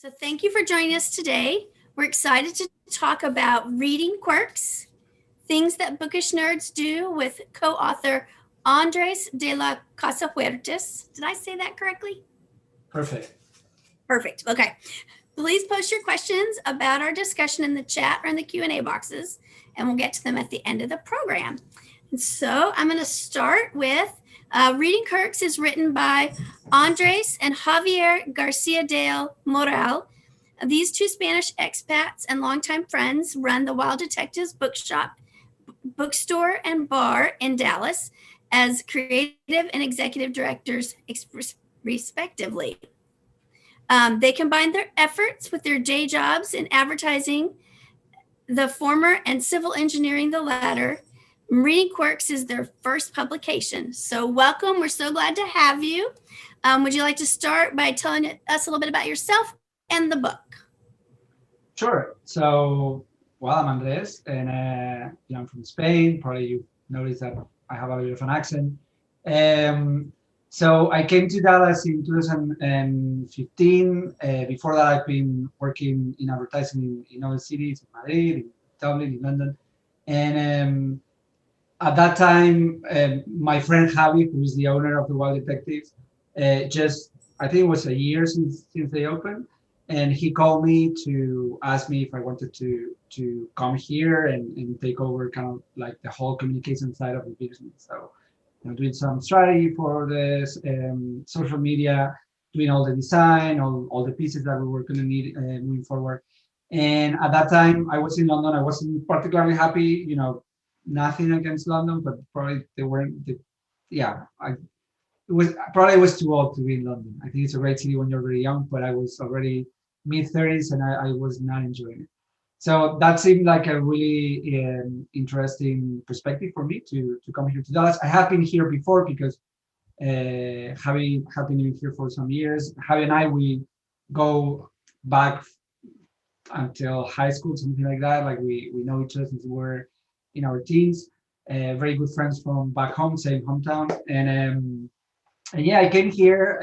So, thank you for joining us today. We're excited to talk about reading quirks, things that bookish nerds do with co author Andres de la Casa-Huertas. Did I say that correctly? Perfect. Perfect. Okay. Please post your questions about our discussion in the chat or in the Q&A boxes, and we'll get to them at the end of the program. And so I'm going to start with Reading Quirks is written by Andres and Javier Garcia del Moral. These two Spanish expats and longtime friends run the Wild Detectives Bookstore and Bar in Dallas as creative and executive directors, respectively. They combine their efforts with their day jobs in advertising, the former, and civil engineering, the latter. Reading Quirks is their first publication. So, welcome. We're so glad to have you. Would you like to start by telling us a little bit about yourself and the book? Sure. So, I'm Andres, and I'm from Spain. Probably you noticed that I have a bit of an accent. So I came to Dallas in 2015. Before that, I've been working in advertising in other cities, in Madrid, in Dublin, in London. And at that time, my friend Javi, who is the owner of the Wild Detectives, I think it was a year since they opened, and he called me to ask me if I wanted to come here and take over kind of like the whole communication side of the business. So, doing some strategy for this social media, doing all the design, all the pieces that we were going to need moving forward. And at that time, I was in London. I wasn't particularly happy, nothing against London, but probably they weren't. Yeah, it was too old to be in London. I think it's a great city when you're very young, but I was already mid 30s and I was not enjoying it. So that seemed like a really interesting perspective for me to come here to Dallas. I have been here before because having been here for some years, Javi and I, we go back until high school, something like that. Like we know each other since we were in our teens. Very good friends from back home, same hometown, and yeah, I came here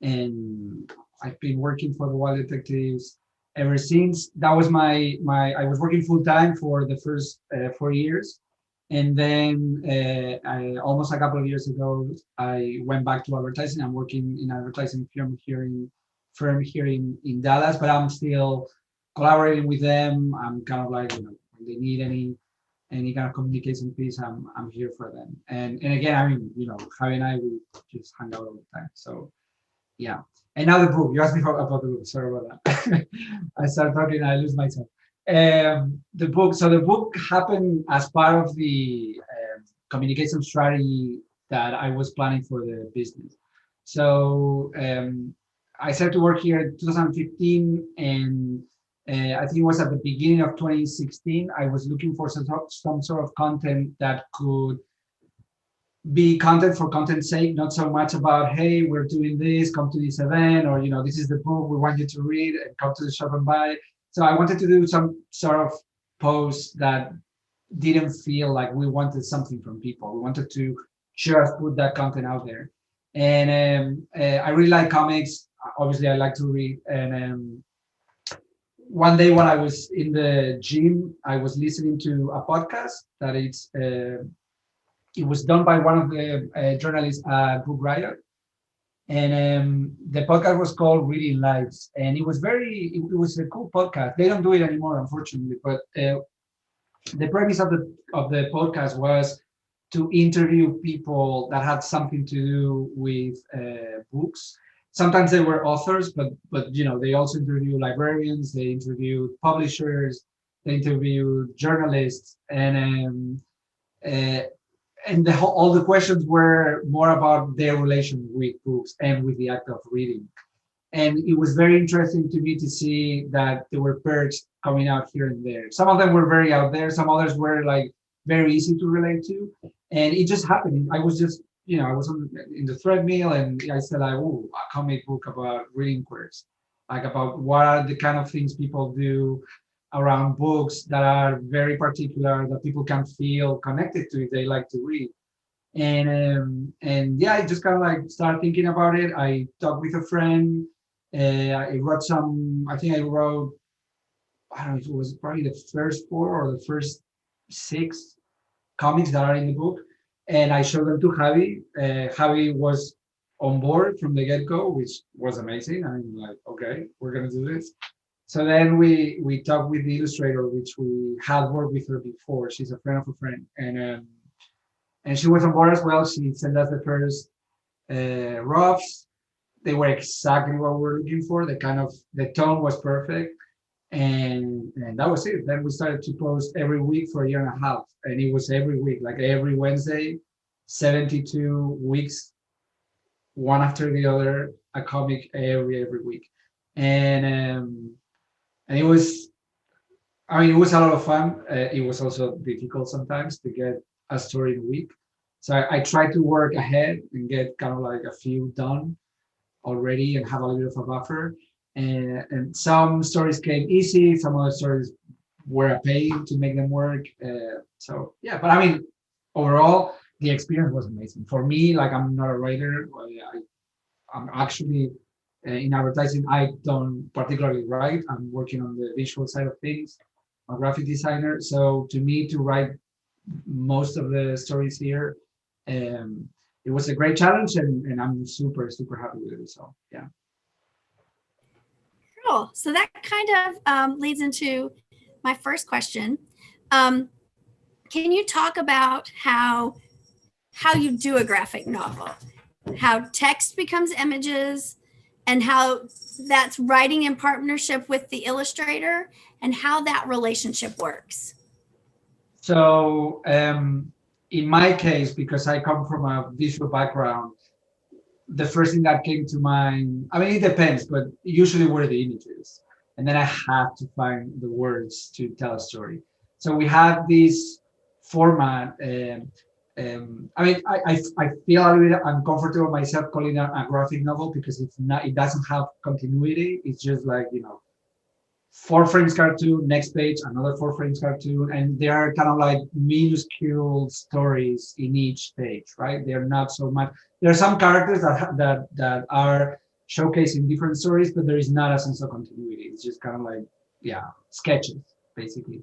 and I've been working for the Wild Detectives ever since. That was my. I was working full time for the first 4 years, and then almost a couple of years ago, I went back to advertising. I'm working in advertising firm here in Dallas, but I'm still collaborating with them. I'm kind of like, when they need any kind of communication piece, I'm here for them. And again, I mean, Javi and I, we just hang out all the time. So yeah. And now the book. You asked me about the book. Sorry about that. I start talking, I lose myself. The book. So the book happened as part of the communication strategy that I was planning for the business. So I started to work here in 2015, and I think it was at the beginning of 2016. I was looking for some sort of content that could be content for content's sake, not so much about, hey, we're doing this, come to this event, or this is the book we want you to read and come to the shop and buy. So I wanted to do some sort of post that didn't feel like we wanted something from people. We wanted to just put that content out there. And I really like comics. Obviously, I like to read. And one day when I was in the gym, I was listening to a podcast that it was done by one of the journalists at Book Riot, and the podcast was called Reading Lives, and it was a cool podcast. They don't do it anymore, unfortunately, but the premise of the podcast was to interview people that had something to do with books. Sometimes they were authors, but they also interview librarians, they interview publishers, they interview journalists, uh, and all the questions were more about their relation with books and with the act of reading. And it was very interesting to me to see that there were perks coming out here and there. Some of them were very out there, some others were like very easy to relate to, and it just happened. I was just, I was in the treadmill, and I said, like, oh, a comic book about reading quirks, like about what are the kind of things people do around books that are very particular, that people can feel connected to if they like to read. And yeah, I just kind of like started thinking about it. I talked with a friend, I wrote some. I think I wrote. I don't know if it was probably the first four or the first six comics that are in the book, and I showed them to Javi. Javi was on board from the get-go, which was amazing. I'm like, okay, we're gonna do this. So then we talked with the illustrator, which we had worked with her before. She's a friend of a friend, and she was on board as well. She sent us the first roughs. They were exactly what we were looking for. The tone was perfect, and that was it. Then we started to post every week for a year and a half, and it was every week, like every Wednesday, 72 weeks, one after the other, a comic every week, and um, and it was. I mean, it was a lot of fun. It was also difficult sometimes to get a story in a week. So I tried to work ahead and get kind of like a few done already and have a little bit of a buffer. And some stories came easy, some other stories were a pain to make them work. So yeah, but I mean, overall, the experience was amazing. For me, like I'm not a writer. I'm actually in advertising. I don't particularly write. I'm working on the visual side of things. I'm a graphic designer. So to me, to write most of the stories here, um, it was a great challenge, and I'm super happy with it. So yeah. Cool. So that kind of leads into my first question. Um, can you talk about how you do a graphic novel, how text becomes images, and how that's writing in partnership with the illustrator, and how that relationship works? So in my case, because I come from a visual background, the first thing that came to mind, I mean, it depends, but usually were the images. And then I have to find the words to tell a story. So we have this format. I mean, I feel a little bit uncomfortable myself calling it a graphic novel because it's not, it doesn't have continuity. It's just like, four frames cartoon, next page, another four frames cartoon, and they are kind of like minuscule stories in each page, right? They're not so much. There are some characters that are showcasing different stories, but there is not a sense of continuity. It's just kind of like, yeah, sketches basically.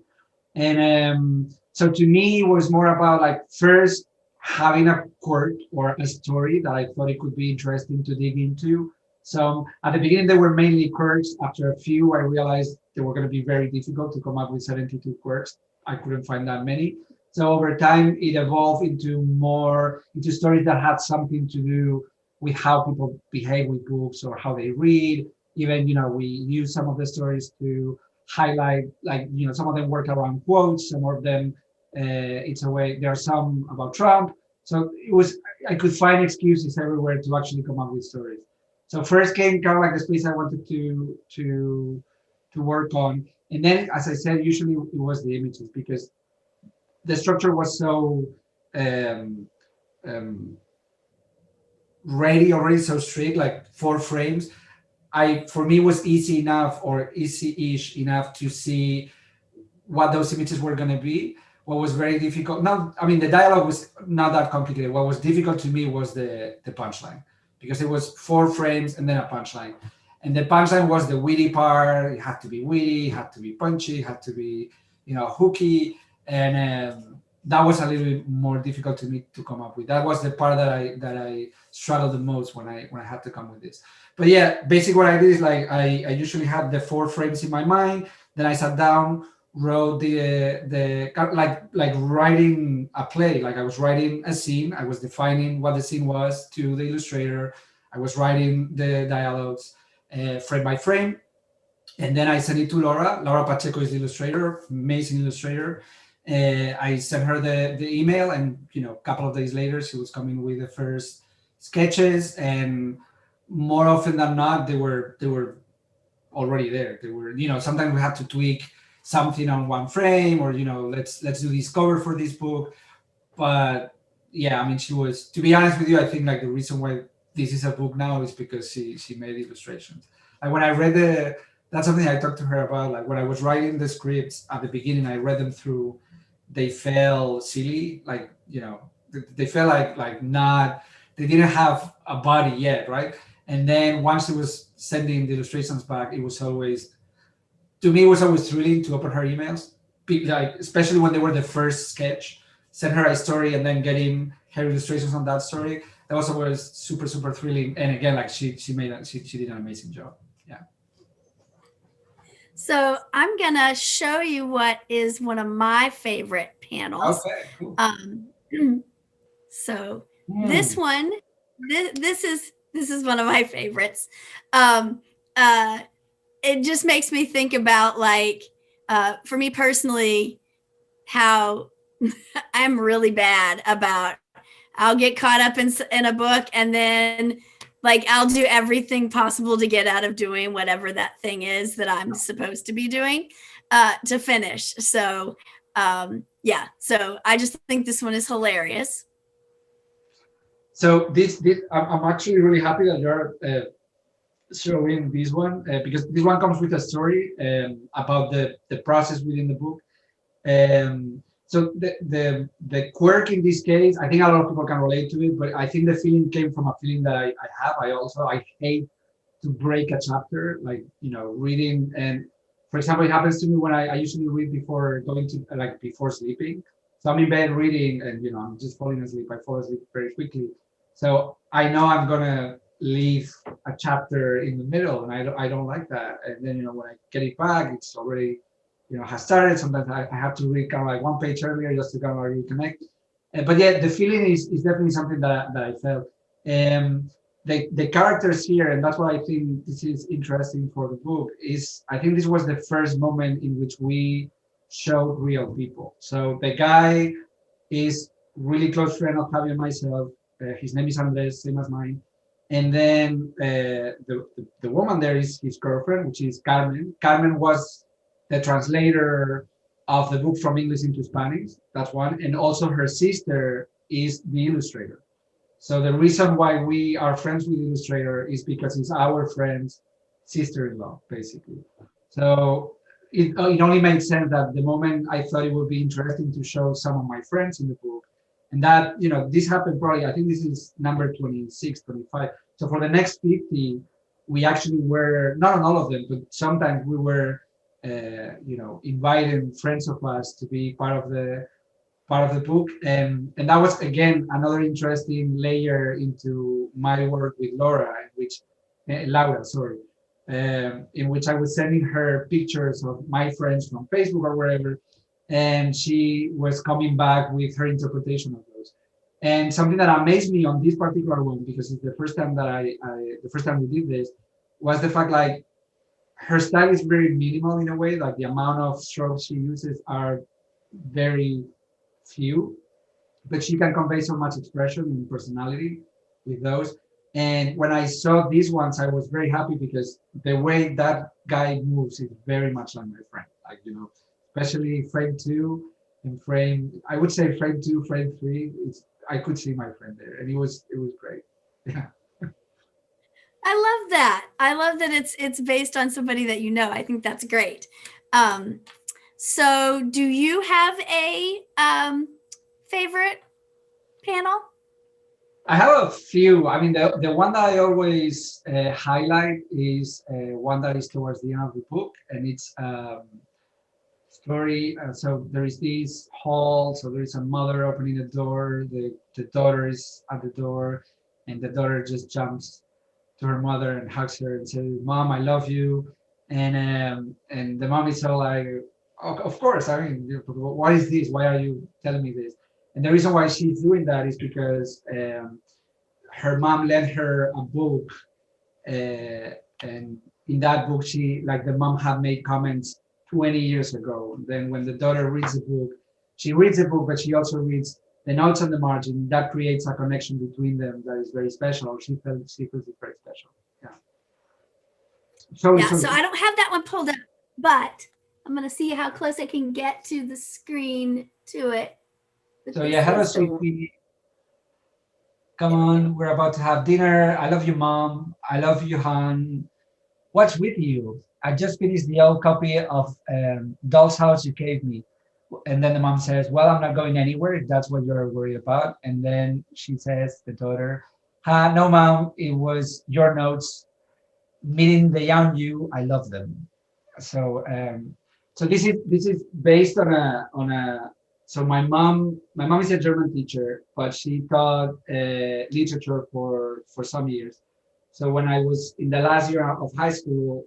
And so to me, it was more about like first having a quirk or a story that I thought it could be interesting to dig into. So at the beginning, they were mainly quirks. After a few, I realized they were going to be very difficult to come up with 72 quirks. I couldn't find that many. So over time, it evolved into stories that had something to do with how people behave with books or how they read. Even, we use some of the stories to highlight, like, some of them work around quotes, some of them, it's a way, there are some about Trump. So I could find excuses everywhere to actually come up with stories. So first came kind of like the space I wanted to work on. And then, as I said, usually it was the images because the structure was so um, um, ready already, so strict, like four frames. For me, it was easy enough or easy-ish enough to see what those images were going to be. What was very difficult, not, I mean, the dialogue was not that complicated. What was difficult to me was the punchline, because it was four frames and then a punchline. And the punchline was the witty part. It had to be witty, it had to be punchy, it had to be, hooky. And that was a little bit more difficult to me to come up with. That was the part that I struggled the most when I had to come with this. But yeah, basically what I did is like I usually had the four frames in my mind. Then I sat down, wrote the like writing a play. Like I was writing a scene. I was defining what the scene was to the illustrator. I was writing the dialogues frame by frame, and then I sent it to Laura. Laura Pacheco is the illustrator, amazing illustrator. I sent her the email, and a couple of days later, she was coming with the first sketches. And more often than not, they were already there. They were, sometimes we had to tweak something on one frame, or let's do this cover for this book. But yeah, I mean, she was, to be honest with you, I think like the reason why this is a book now is because she made illustrations. Like when I read that's something I talked to her about. Like when I was writing the scripts at the beginning, I read them through. They felt silly, like they felt like not, they didn't have a body yet, right? And then once it was sending the illustrations back, it was always, to me, it was always thrilling to open her emails, like especially when they were the first sketch, send her a story and then getting her illustrations on that story. That was always super, super thrilling. And again, like she did an amazing job. Yeah. So I'm gonna show you what is one of my favorite panels. Okay, cool. So this one, this is one of my favorites. It just makes me think about, like, for me personally, how I'm really bad about, I'll get caught up in a book, and then like I'll do everything possible to get out of doing whatever that thing is that I'm supposed to be doing to finish. So yeah, so I just think this one is hilarious. So this I'm actually really happy that you're showing this one because this one comes with a story about the process within the book. So the quirk in this case, I think a lot of people can relate to it, but I think the feeling came from a feeling that I have. I hate to break a chapter, like, reading. And for example, it happens to me when I usually read before going to, like, before sleeping. So I'm in bed reading and, I'm just falling asleep. I fall asleep very quickly. So I know I'm gonna leave a chapter in the middle, and I don't like that. And then, when I get it back, it's already, has started. Sometimes I have to read kind of like one page earlier just to kind of reconnect. But yeah, the feeling is definitely something that I felt. The characters here, and that's why I think this is interesting for the book, is I think this was the first moment in which we showed real people. So the guy is really close friend of Javi and myself. His name is Andrés, same as mine. And then the woman there is his girlfriend, which is Carmen. Carmen was the translator of the book from English into Spanish. That's one. And also her sister is the illustrator. So the reason why we are friends with the illustrator is because it's our friend's sister-in-law, basically. So it only made sense that the moment I thought it would be interesting to show some of my friends in the book, and that, this happened probably, I think this is number 26, 25. So for the next 50, we actually were, not on all of them, but sometimes we were, inviting friends of us to be part of the book. And that was, again, another interesting layer into my work with Laura, sorry, in which I was sending her pictures of my friends from Facebook or wherever, and she was coming back with her interpretation of those. And something that amazed me on this particular one, because it's the first time that the first time we did this, was the fact, like, her style is very minimal in a way, like the amount of strokes she uses are very few, but she can convey so much expression and personality with those. And when I saw these ones, I was very happy because the way that guy moves is very much like my friend. Like, especially frame 2 and I would say frame 2, frame 3. I could see my friend there, and it was great. Yeah. I love that. I love that it's based on somebody that you know. I think that's great. So do you have a favorite panel? I have a few. I mean, the one that I always highlight is one that is towards the end of the book, and it's story. So there is this hall. So there is a mother opening the door. The daughter is at the door, and the daughter just jumps to her mother and hugs her and says, "Mom, I love you." And the mom is all like, "Oh, of course. I mean, what is this? Why are you telling me this?" And the reason why she's doing that is because her mom lent her a book, and in that book, the mom had made comments 20 years ago. Then when the daughter reads the book, she reads the book, but she also reads the notes on the margin. That creates a connection between them that is very special. She feels it very special. Yeah. So I don't have that one pulled up, but I'm going to see how close I can get to the screen to it. So yeah, hello, sweetie. Come on, we're about to have dinner. I love you, Mom. I love you, Han. What's with you? I just finished the old copy of Doll's House you gave me. And then the mom says, well, I'm not going anywhere if that's what you're worried about. And then she says, the daughter, No, mom, it was your notes. Meeting the young you, I love them. So, so this is based on a. So my mom is a German teacher, but she taught literature for some years. So when I was in the last year of high school,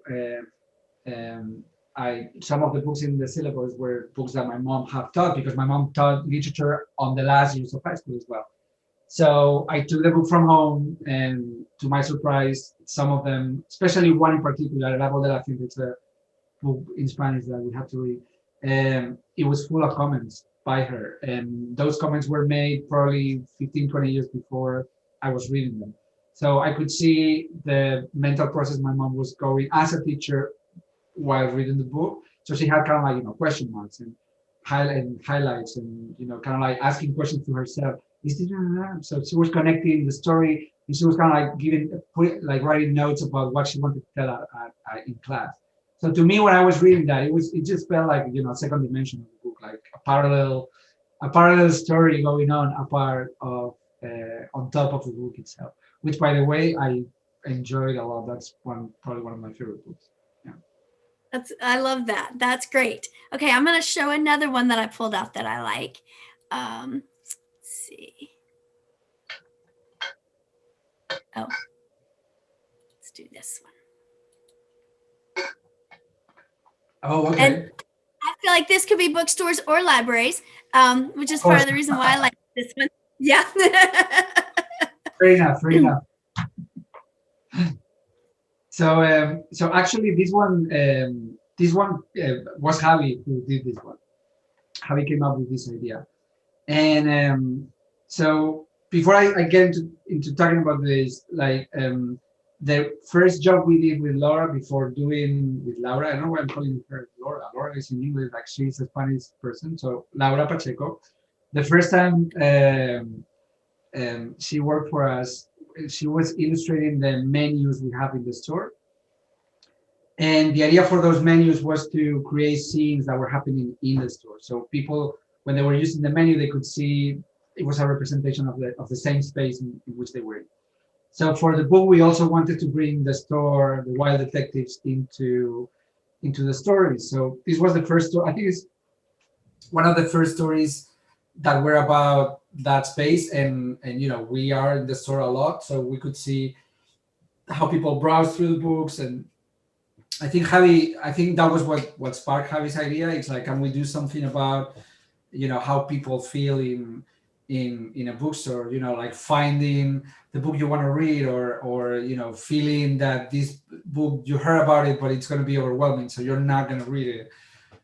I some of the books in the syllabus were books that my mom have taught because my mom taught literature on the last years of high school as well. So I took the book from home, and to my surprise, some of them, especially one in particular, La Voz de la Gente, it's a book in Spanish that we have to read. It was full of comments by her, and those comments were made probably 15, 20 years before I was reading them. So I could see the mental process my mom was going as a teacher while reading the book. So she had kind of like, question marks and highlights and, kind of like asking questions to herself. Is this, so she was connecting the story, and she was kind of like writing notes about what she wanted to tell in class. So to me, when I was reading that, it just felt like, a second dimension of the book, like a parallel story going on apart of, on top of the book itself, which by the way, I enjoyed a lot. That's probably one of my favorite books. Yeah. I love that. That's great. Okay, I'm going to show another one that I pulled out that I like. Let's see. Oh, let's do this one. Oh, okay. And I feel like this could be bookstores or libraries, which is part of the reason why I like this one. Yeah. Fair enough. Fair enough. So actually, this one was Javi who did this one. Javi came up with this idea, and so before I get into talking about this, like the first job we did with Laura before doing with Laura, I don't know why I'm calling her Laura. Laura is in English, like she's a Spanish person. So Laura Pacheco, the first time she worked for us, she was illustrating the menus we have in the store. And the idea for those menus was to create scenes that were happening in the store. So people, when they were using the menu, they could see it was a representation of the same space in which they were in. So for the book, we also wanted to bring the store, the Wild Detectives, into the stories. So this was the first story. I think it's one of the first stories that were about that space, and we are in the store a lot, so we could see how people browse through the books. And I think that was what sparked Javi's idea. It's like, can we do something about how people feel in a bookstore, like finding the book you want to read, or feeling that this book, you heard about it but it's going to be overwhelming, so you're not going to read it.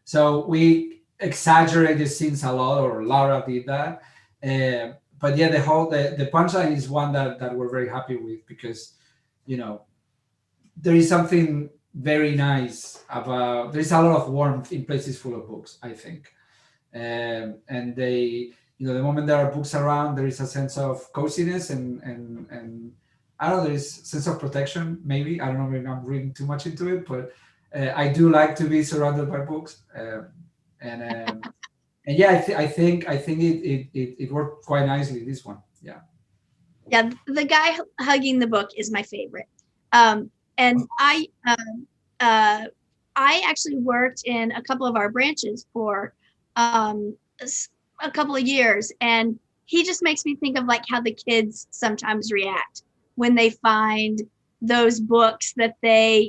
So we exaggerated scenes a lot, or Laura did that. But yeah, the punchline is one that we're very happy with, because there is something very nice about, there's a lot of warmth in places full of books, I think. And they, the moment there are books around, there is a sense of coziness, and I don't know, there is a sense of protection, maybe. I don't know, maybe I'm reading too much into it, but I do like to be surrounded by books. And yeah, I think it worked quite nicely, this one. Yeah. Yeah, the guy hugging the book is my favorite. And I actually worked in a couple of our branches for a couple of years, and he just makes me think of like how the kids sometimes react when they find those books that they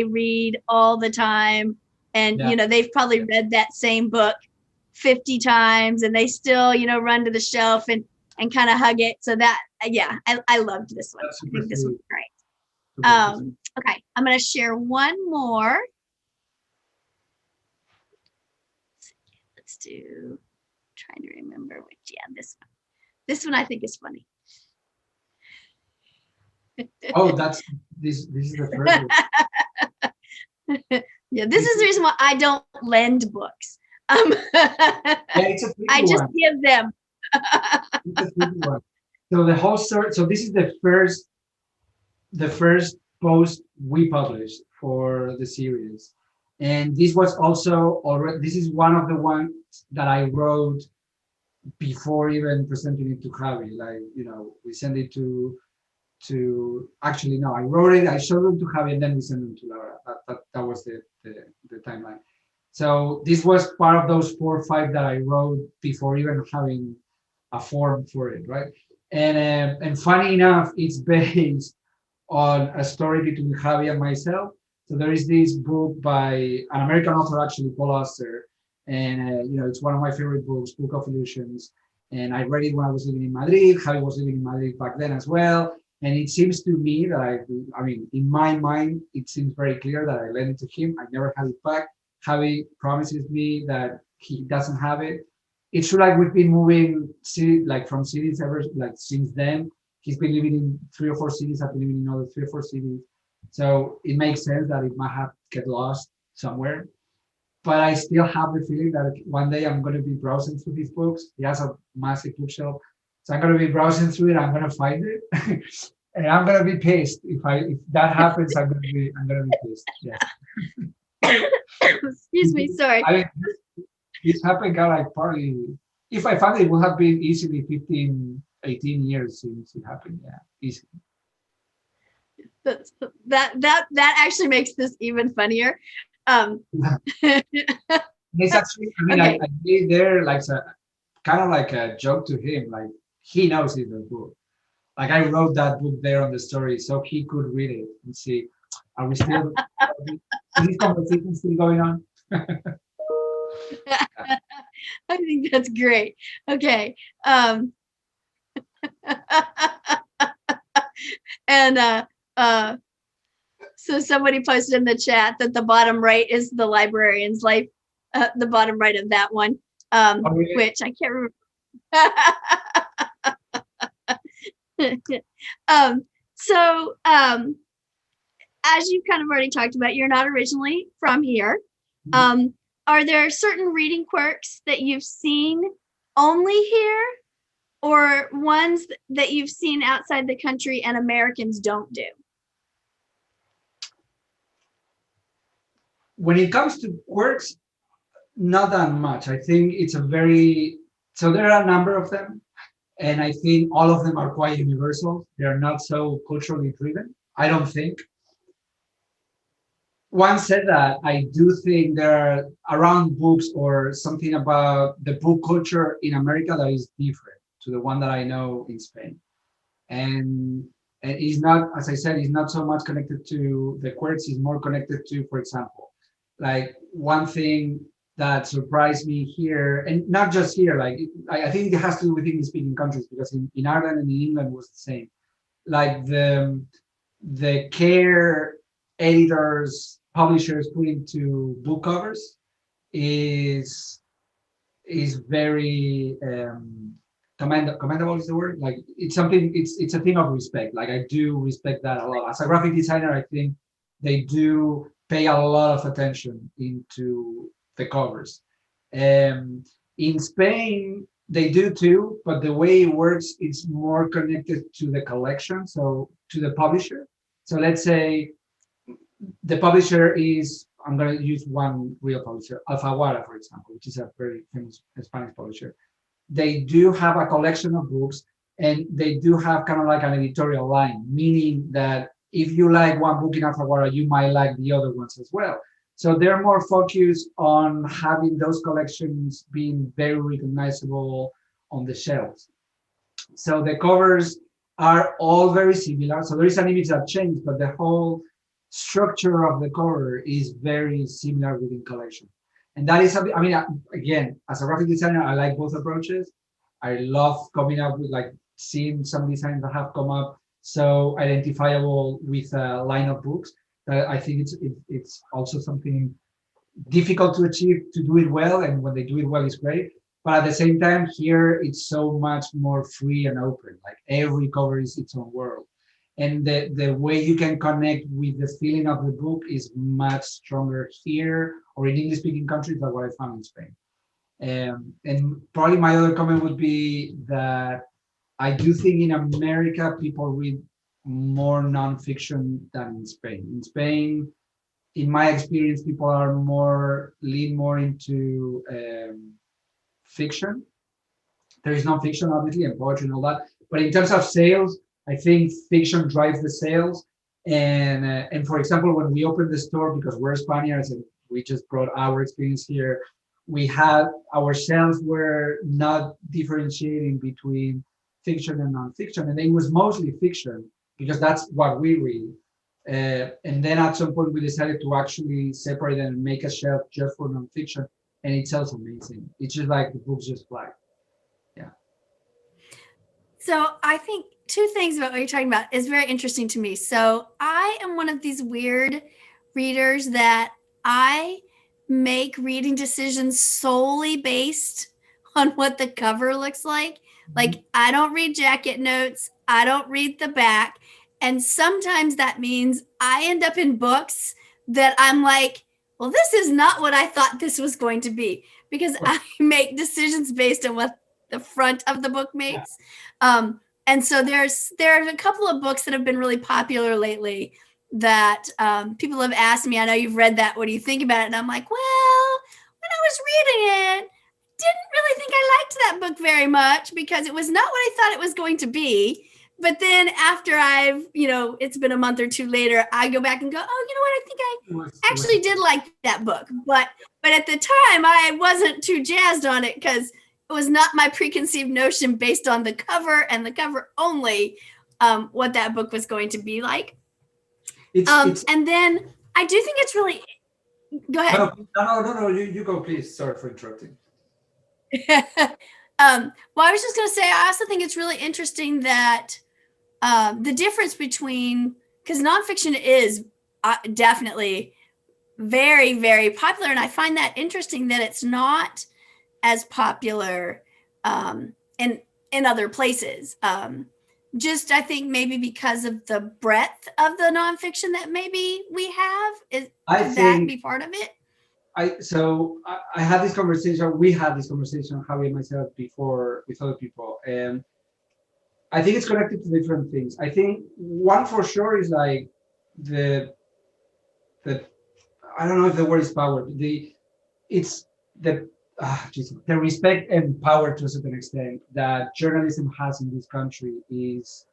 read all the time, and they've probably read that same book 50 times, and they still run to the shelf and kind of hug it. So that I loved this one. I think this one's great. Okay, I'm going to share one more. Let's do, trying to remember which. This one. This one I think is funny. Oh, this is the first one. Yeah, this is the reason why I don't lend books. It's a I just give them. It's a one. So the whole story. So this is the first post we published for the series, and this was also already. This is one of the ones that I wrote, before even presenting it to Javi. Like, we sent it to to actually no, I wrote it, I showed them to Javi, and then we sent them to Laura. That was the timeline. So this was part of those 4 or 5 that I wrote before even having a form for it, right? And funny enough, it's based on a story between Javi and myself. So there is this book by an American author, actually, Paul Auster, and it's one of my favorite books, Book of Illusions. And I read it when I was living in Madrid. Javi was living in Madrid back then as well. And it seems to me that I mean, in my mind, it seems very clear that I lent it to him. I never had it back. Javi promises me that he doesn't have it. It's true, like we've been moving like from cities ever like since then. He's been living in 3 or 4 cities. I've been living in another 3 or 4 cities. So it makes sense that it might have get lost somewhere. But I still have the feeling that one day I'm going to be browsing through these books. He has a massive bookshelf, so I'm going to be browsing through it. I'm going to find it, and I'm going to be pissed if that happens. I'm going to be pissed. Yeah. Excuse me, sorry. I mean, this happened kind of like partly. If I found it, it would have been easily 15, 18 years since it happened. Yeah, easily. That actually makes this even funnier. It's actually, I mean, Okay. I made there like kind of like a joke to him, like he knows it's a book. Like I wrote that book there on the story so he could read it and see, are we still, is this conversation still going on? I think that's great. Okay. And so somebody posted in the chat that the bottom right is the librarian's life, the bottom right of that one, really? which I can't remember. So as you kind of already talked about, you're not originally from here. Are there certain reading quirks that you've seen only here, or ones that you've seen outside the country and Americans don't do? When it comes to quirks, not that much. I think it's so there are a number of them, and I think all of them are quite universal. They are not so culturally driven, I don't think. One said that I do think there are around books or something about the book culture in America that is different to the one that I know in Spain. And it's not, as I said, it's not so much connected to the quirks, it's more connected to, for example, like one thing that surprised me here, and not just here, like I think it has to do with English speaking countries, because in Ireland and in England was the same. Like the care editors, publishers put into book covers is very commendable is the word. Like it's something, it's a thing of respect. Like I do respect that a lot. As a graphic designer, I think they do pay a lot of attention into the covers. In Spain, they do too, but the way it works, it's more connected to the collection, so to the publisher. So let's say the publisher is, I'm going to use one real publisher, Alfaguara, for example, which is a very famous Spanish publisher. They do have a collection of books, and they do have kind of like an editorial line, meaning that if you like one book in Alfaguara, you might like the other ones as well. So they're more focused on having those collections being very recognizable on the shelves. So the covers are all very similar. So there is an image that changed, but the whole structure of the cover is very similar within collection. And that is something, I mean, again, as a graphic designer, I like both approaches. I love coming up with, like, seeing some designs that have come up so identifiable with a line of books. I think it's also something difficult to achieve, to do it well, and when they do it well, it's great. But at the same time, here it's so much more free and open. Like every cover is its own world, and the way you can connect with the feeling of the book is much stronger here or in English-speaking countries than what I found in Spain. And probably my other comment would be that I do think in America people read more nonfiction than in Spain. In Spain, in my experience, people are lean more into fiction. There is nonfiction, obviously, and poetry and all that. But in terms of sales, I think fiction drives the sales. And for example, when we opened the store, because we're Spaniards and we just brought our experience here, we had our shelves were not differentiating between fiction and nonfiction, and it was mostly fiction because that's what we read. And then at some point we decided to actually separate and make a shelf just for nonfiction, and it sells amazing. It's just like the books just fly. Yeah. So I think two things about what you're talking about is very interesting to me. So I am one of these weird readers that I make reading decisions solely based on what the cover looks like. Like I don't read jacket notes, I don't read the back. And sometimes that means I end up in books that I'm like, well, this is not what I thought this was going to be because I make decisions based on what the front of the book makes. And so there are a couple of books that have been really popular lately that people have asked me. I know you've read that. What do you think about it? And I'm like, well, when I was reading it, didn't really think I liked that book very much because it was not what I thought it was going to be. But then after it's been a month or two later, I go back and go, oh, you know what? I think I actually did like that book. But at the time, I wasn't too jazzed on it because it was not my preconceived notion based on the cover and the cover only what that book was going to be like. And then I do think it's really. Go ahead. No. You go, please. Sorry for interrupting. Well, I was just going to say, I also think it's really interesting that the difference between, because nonfiction is definitely very, very popular. And I find that interesting that it's not as popular in other places. Just I think maybe because of the breadth of the nonfiction that maybe we have. Could that be part of it? I had this conversation. We had this conversation, Javi and myself, before with other people, and I think it's connected to different things. I think one for sure is like the I don't know if the word is power. It's the the respect and power to a certain extent that journalism has in this country is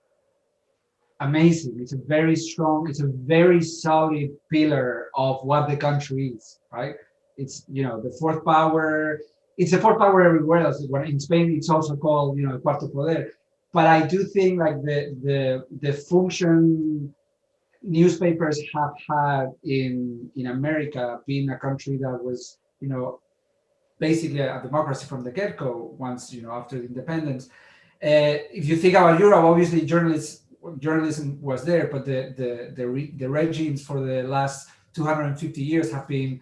amazing. It's a very strong, it's a very solid pillar of what the country is, right? It's the fourth power. It's a fourth power everywhere else. When in Spain, it's also called cuarto poder. But I do think like the function newspapers have had in America, being a country that was basically a democracy from the get-go once after the independence. If you think about Europe, obviously journalism was there, but the regimes for the last 250 years have been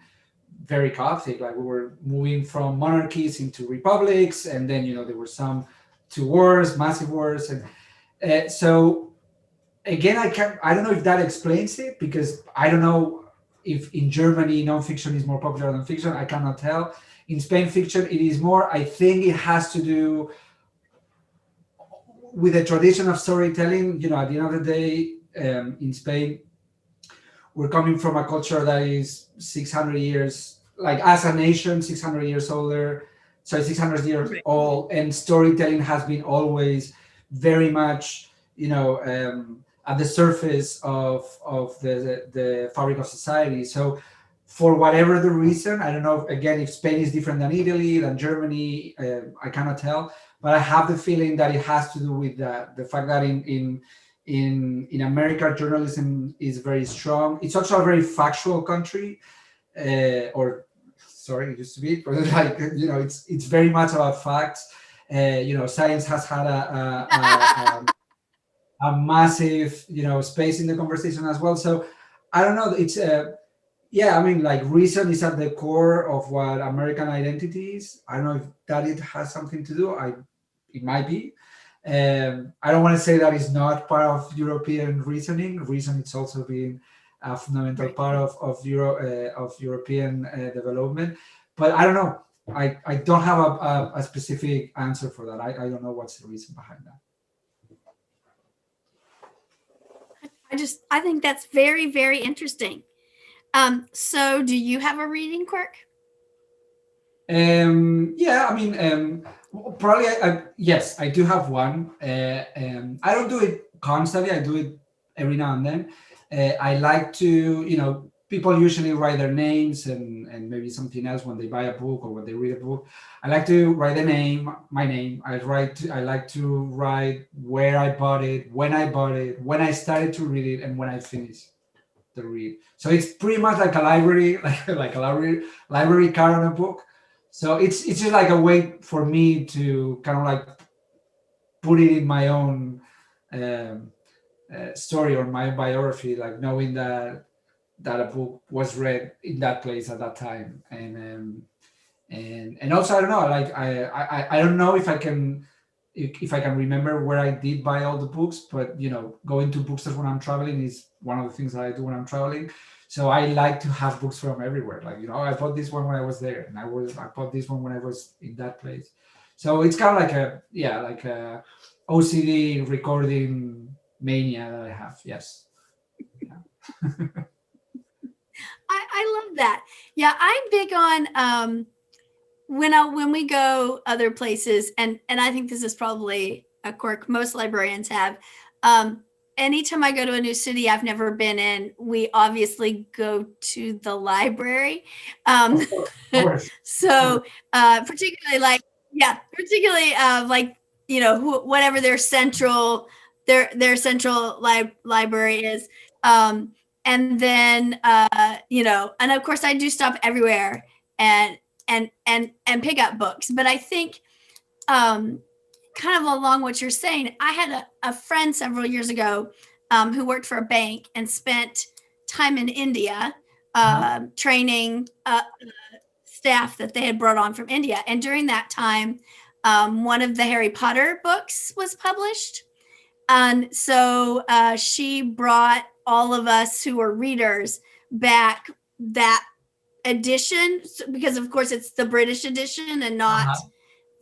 very chaotic. Like we were moving from monarchies into republics, and then there were some two wars, massive wars, and so again, I don't know if that explains it, because I don't know if in Germany nonfiction is more popular than fiction. I cannot tell. In Spain, fiction it is more. I think it has to do with the tradition of storytelling. At the end of the day, in Spain, we're coming from a culture that is 600 years, like as a nation, 600 years older. So 600 years old, and storytelling has been always very much, at the surface of the fabric of society. So for whatever the reason, I don't know, again, if Spain is different than Italy, than Germany, I cannot tell, but I have the feeling that it has to do with the fact that in America, journalism is very strong. It's also a very factual country, it used to be, but like, it's very much about facts. Science has had a massive, space in the conversation as well. So I don't know. It's I mean, like reason is at the core of what American identity is. I don't know if that it has something to do. It might be. I don't want to say that it's not part of European reasoning. Reason it's also been a fundamental part of European development. But I don't know. I don't have a specific answer for that. I don't know what's the reason behind that. I think that's very, very interesting. So do you have a reading quirk? I mean, probably, yes, I do have one. I don't do it constantly. I do it every now and then. I like to, people usually write their names and maybe something else when they buy a book or when they read a book. I like to write my name. I like to write where I bought it, when I started to read it, and when I finished the read. So it's pretty much like a library, like a library card on a book. So it's just like a way for me to kind of like put it in my own um, story or my biography, like knowing that a book was read in that place at that time, and also I don't know, like I don't know if I can remember where I did buy all the books, but going to bookstores when I'm traveling is one of the things that I do when I'm traveling. So I like to have books from everywhere. Like, I bought this one when I was there, and I bought this one when I was in that place. So it's kind of like a OCD recording mania that I have. Yes. Yeah. I love that. Yeah, I'm big on when we go other places, and I think this is probably a quirk most librarians have. Anytime I go to a new city I've never been in, we obviously go to the library. Of course. So particularly particularly like whatever their central library is. And then and of course I do stop everywhere and pick up books. But I think kind of along what you're saying, I had a friend several years ago who worked for a bank and spent time in India training staff that they had brought on from India. And during that time, one of the Harry Potter books was published. And so she brought all of us who were readers back that edition, because of course it's the British edition and not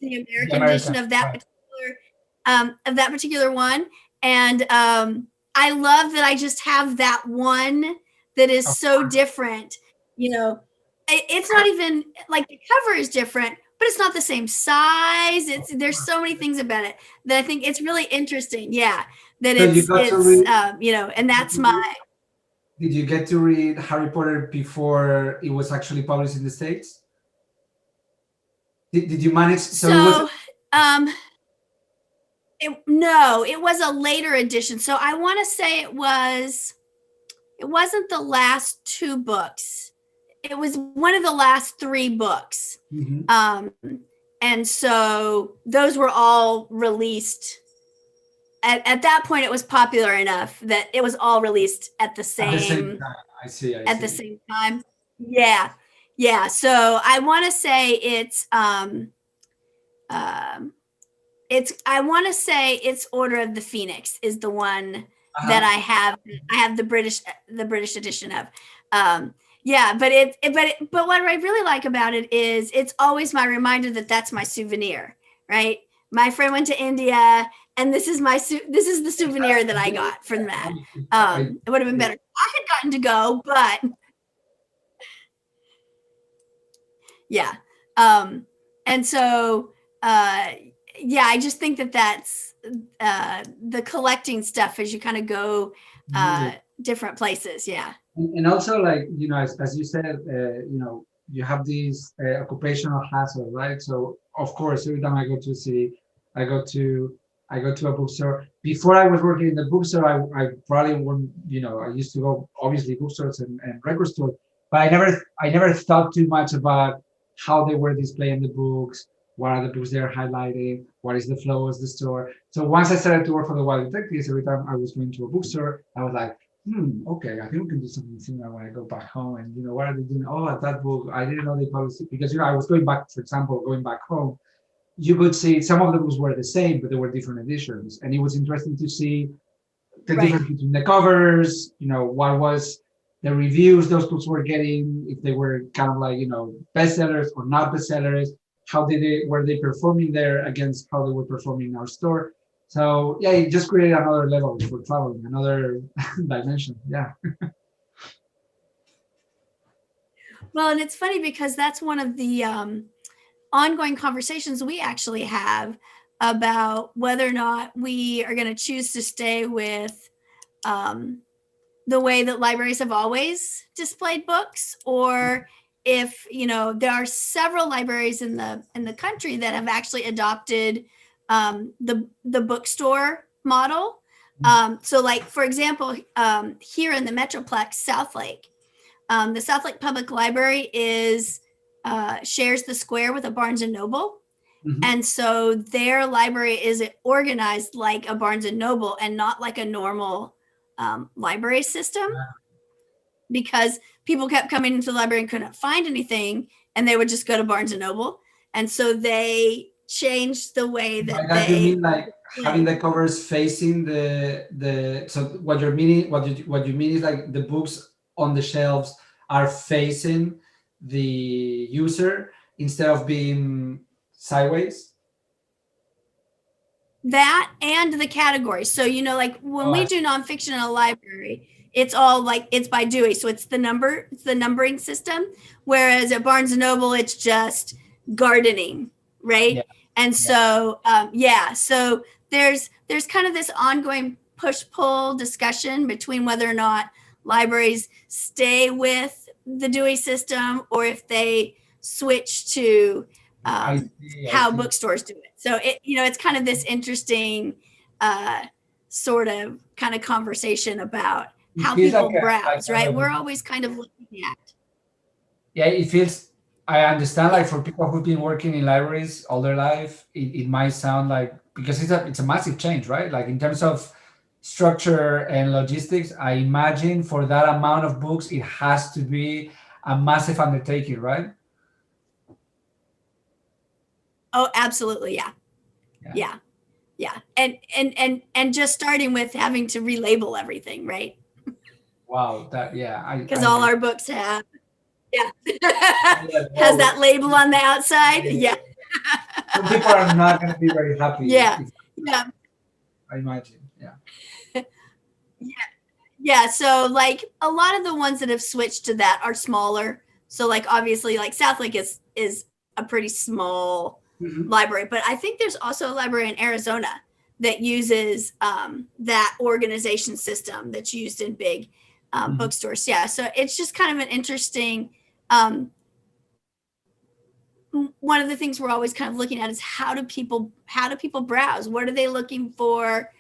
the American edition of that particular one. And I love that I just have that one that is so different. It's not even like the cover is different, but it's not the same size. There's so many things about it that I think it's really interesting. Yeah, that So you got to read. And that's my. Did you get to read Harry Potter before it was actually published in the States? Did you manage? So no, it was a later edition. So I want to say it wasn't the last two books. It was one of the last three books. Mm-hmm. And so those were all released. At that point, it was popular enough that it was all released at the same time. I see. The same time. Yeah. Yeah. So I want to say I want to say it's Order of the Phoenix is the one that I have. I have the British edition of. But what I really like about it is it's always my reminder that that's my souvenir, right? My friend went to India, and this is the souvenir that I got from that. It would have been better if I had gotten to go, but yeah. And so I just think that's the collecting stuff as you kind of go different places. Yeah. And also, like, as you said, you have these occupational hassle, right? So of course, every time I go to a city, I go to a bookstore. Before I was working in the bookstore, I probably wouldn't, I used to go obviously bookstores and record stores, but I never thought too much about how they were displaying the books, what are the books they're highlighting, what is the flow of the store. So once I started to work for the Wild Detectives, every time I was going to a bookstore, I was like, okay, I think we can do something similar when I go back home. And what are they doing? Oh, that book, I didn't know they published it, because I was going back, for example, going back home. You could see some of the books were the same, but there were different editions, and it was interesting to see the difference between the covers. What was the reviews those books were getting, if they were kind of like bestsellers or not bestsellers. How were they performing there against how they were performing in our store? So yeah, it just created another level for traveling, another dimension. Yeah. Well, and it's funny because that's one of the ongoing conversations we actually have about whether or not we are going to choose to stay with the way that libraries have always displayed books, or if there are several libraries in the country that have actually adopted the bookstore model. So like, for example, here in the Metroplex Southlake, the Southlake Public Library shares the square with a Barnes and Noble. Mhm. And so their library is organized like a Barnes and Noble and not like a normal library system, because people kept coming into the library and couldn't find anything, and they would just go to Barnes and Noble. And so they changed the way By that that you they mean like having the covers facing the so what you're meaning what you mean is like the books on the shelves are facing the user instead of being sideways. that and the categories. So like when Oh, we do nonfiction in a library, it's all like it's by Dewey, so it's the numbering system. Whereas at Barnes and Noble, it's just gardening, right? yeah, And yeah. so so there's kind of this ongoing push-pull discussion between whether or not libraries stay with the Dewey system or if they switch to I see, I how see. bookstores do it. So it's kind of this interesting sort of kind of conversation about It how feels people like browse, right? a, We're always kind of looking at. yeah, it feels, I understand, Yeah. like for people who've been working in libraries all their life, it might sound like, because it's a massive change, right? Like in terms of structure and logistics, I imagine for that amount of books, it has to be a massive undertaking, right? Oh, absolutely. Yeah. Yeah. Yeah. Yeah. And just starting with having to relabel everything, right? Wow. That, yeah, Because all our books have, yeah, yeah, has well, that label on the outside. yeah, Yeah. some people are not going to be very happy, Yeah. Yeah. I imagine. Yeah. Yeah. Yeah, so like a lot of the ones that have switched to that are smaller. So like obviously like Southlake is a pretty small Mhm. library, but I think there's also a library in Arizona that uses that organization system that's used in big Mhm. bookstores. Yeah, so it's just kind of an interesting. Um, One of the things we're always kind of looking at is how do people browse? What are they looking for?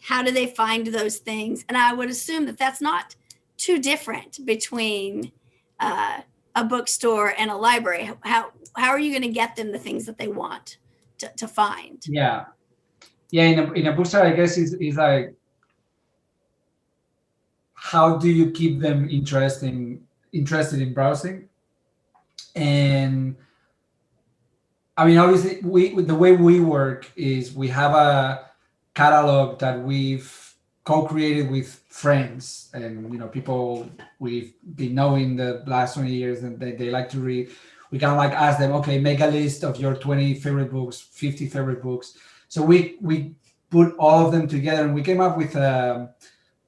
How do they find those things? And I would assume that that's not too different between uh, a bookstore and a library. How are you going to get them the things that they want to find? Yeah. Yeah. In a bookstore, I guess is like, how do you keep them interested in browsing? And I mean, obviously, the way we work is we have a catalog that we've co-created with friends and people we've been knowing the last 20 years, and they like to read. We kind of like ask them, okay, make a list of your 20 favorite books, 50 favorite books. So we put all of them together, and we came up with I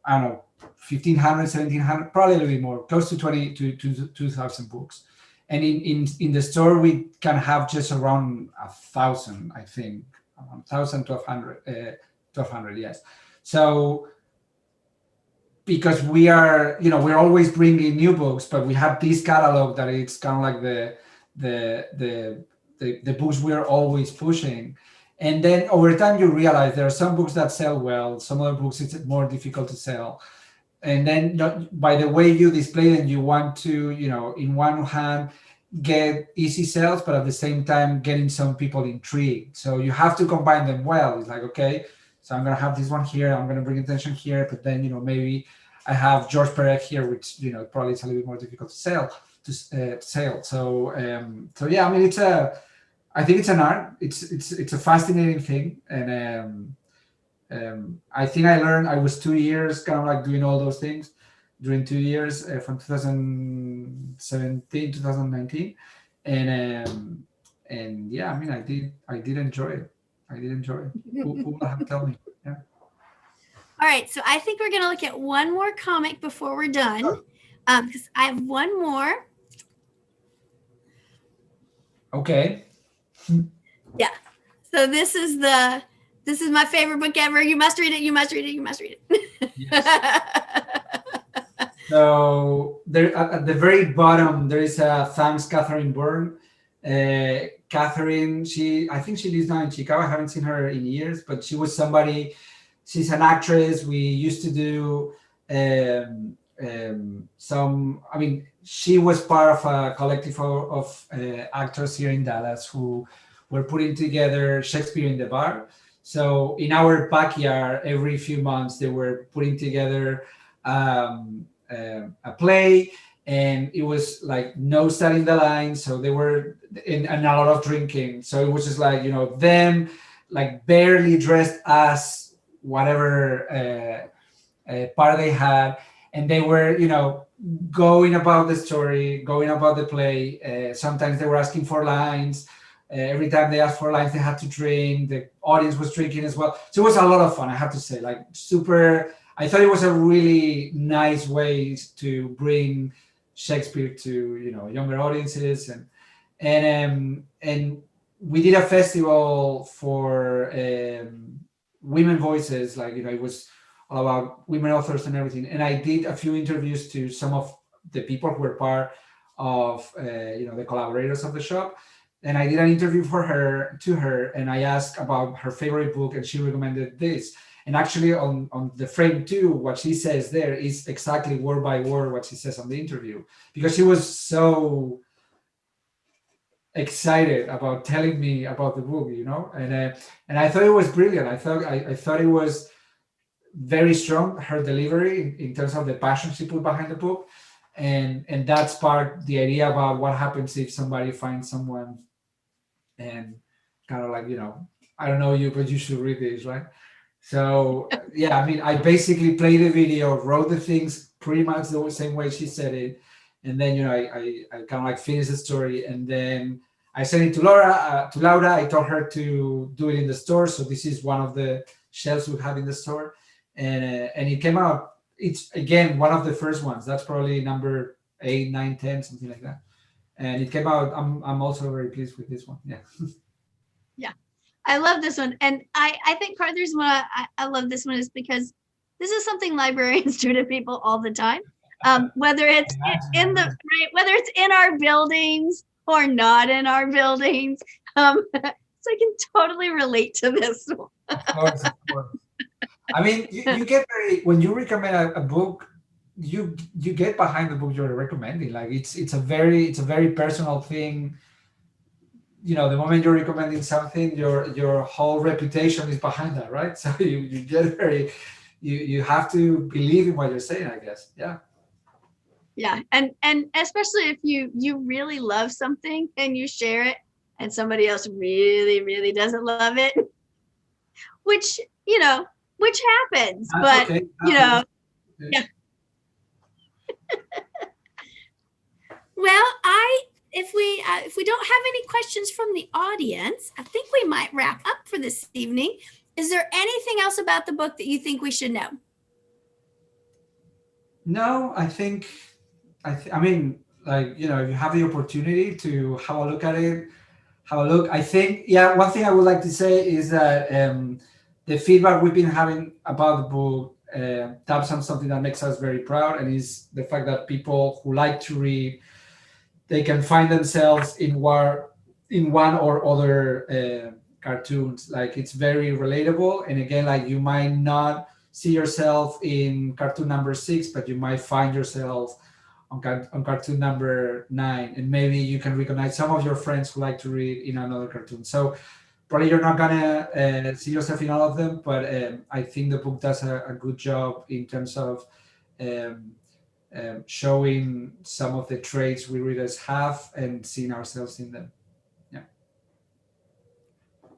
don't know, 1,500, 1,700, probably a little bit more, close to 20 to 2,000 books. And in the store, we can have just around 1,000, I think, around 1,000, 1,200, yes. So because we're always bringing new books, but we have this catalog that it's kind of like the books we're always pushing. And then over time, you realize there are some books that sell well, some other books it's more difficult to sell. And then by the way you display them, you want to, in one hand, get easy sales, but at the same time, getting some people intrigued. So you have to combine them well. It's like, okay, so I'm going to have this one here, I'm going to bring attention here, but then, maybe I have George Perec here, which, probably it's a little bit more difficult to sell. So yeah, I mean, I think it's an art. It's a fascinating thing, and I think I was 2 years kind of like doing all those things during 2 years, from 2017 2019, and yeah, I mean, I did enjoy it. Who will have to tell me? Yeah. All right, so I think we're going to look at one more comic before we're done, because I have one more. Okay. Yeah. So this is my favorite book ever. You must read it. You must read it. You must read it. Yes. So there at the very bottom there is a thanks Catherine Byrne. Catherine, I think she lives now in Chicago. I haven't seen her in years, but she was somebody. She's an actress. We used to do some. I mean, she was part of a collective of actors here in Dallas who were putting together Shakespeare in the Bar. So in our backyard, every few months they were putting together a play, and it was like no studying the lines, so they were and a lot of drinking, so it was just like, you know, them like barely dressed as whatever part they had, and they were, you know, going about the story, going about the play. Sometimes they were asking for lines. Every time they asked for lines, they had to drink. The audience was drinking as well. So it was a lot of fun, I have to say. Like super. I thought it was a really nice way to bring Shakespeare to, you know, younger audiences, and we did a festival for women voices. Like, you know, it was all about women authors and everything. And I did a few interviews to some of the people who were part of, you know, the collaborators of the shop. And I did an interview to her, and I asked about her favorite book, and she recommended this. And actually, on the frame too, what she says there is exactly word by word what she says on the interview, because she was so excited about telling me about the book, you know. And I thought it was brilliant. I thought it was very strong, her delivery in terms of the passion she put behind the book, and that sparked the idea about what happens if somebody finds someone and kind of like, you know, I don't know you, but you should read this, right? So yeah, I mean, I basically played the video, wrote the things pretty much the same way she said it, and then, you know, I kind of like finished the story, and then I sent it to Laura. I told her to do it in the store. So this is one of the shelves we have in the store, and it came out. It's again one of the first ones. That's probably number 8, 9, 10, something like that. And it came out. I'm also very pleased with this one. Yeah. Yeah, I love this one. And I think part of the reason why I love this one is because this is something librarians do to people all the time. Whether it's whether it's in our buildings or not in our buildings. So I can totally relate to this one. Of course, of course. I mean, you get very, when you recommend a book, you get behind the book you're recommending. Like it's a very personal thing. You know, the moment you're recommending something, your whole reputation is behind that, right? So you get very, you have to believe in what you're saying, I guess. Yeah. Yeah, and especially if you really love something and you share it, and somebody else really doesn't love it, which, you know, which happens. That's But okay. you know, yeah. Well, if we don't have any questions from the audience, I think we might wrap up for this evening. Is there anything else about the book that you think we should know? No, I think, I mean, like, you know, if you have the opportunity to have a look at it, have a look. I think, yeah, one thing I would like to say is that the feedback we've been having about the book taps on something that makes us very proud, and is the fact that people who like to read, they can find themselves in one or other cartoons. Like it's very relatable, and again, like you might not see yourself in cartoon number 6, but you might find yourself on cartoon number 9, and maybe you can recognize some of your friends who like to read in another cartoon. So probably you're not gonna see yourself in all of them, but I think the book does a good job in terms of um, showing some of the traits we readers have and seeing ourselves in them. Yeah.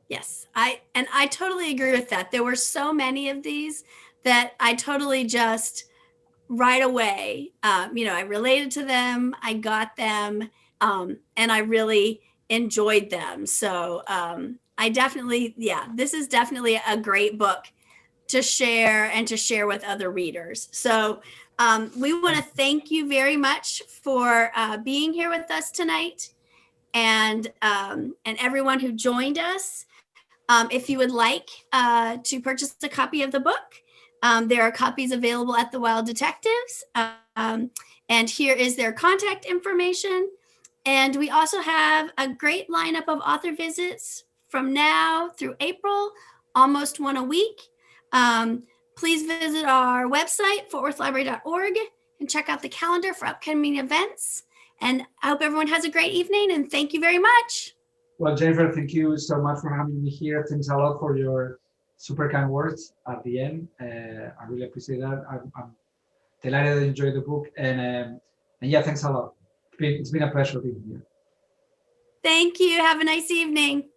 Yes, I totally agree with that. There were so many of these that I totally just right away, you know, I related to them, I got them, and I really enjoyed them. So I definitely, yeah, this is definitely a great book to share and to share with other readers. So we want to thank you very much for being here with us tonight, and everyone who joined us. If you would like to purchase a copy of the book, there are copies available at the Wild Detectives. And here is their contact information. And we also have a great lineup of author visits from now through April, almost one a week. Please visit our website, fortworthlibrary.org, and check out the calendar for upcoming events. And I hope everyone has a great evening, and thank you very much. Well, Jennifer, thank you so much for having me here. Thanks a lot for your super kind words at the end. I really appreciate that. I'm delighted that you enjoyed the book, and yeah, thanks a lot. It's been a pleasure being here. Thank you. Have a nice evening.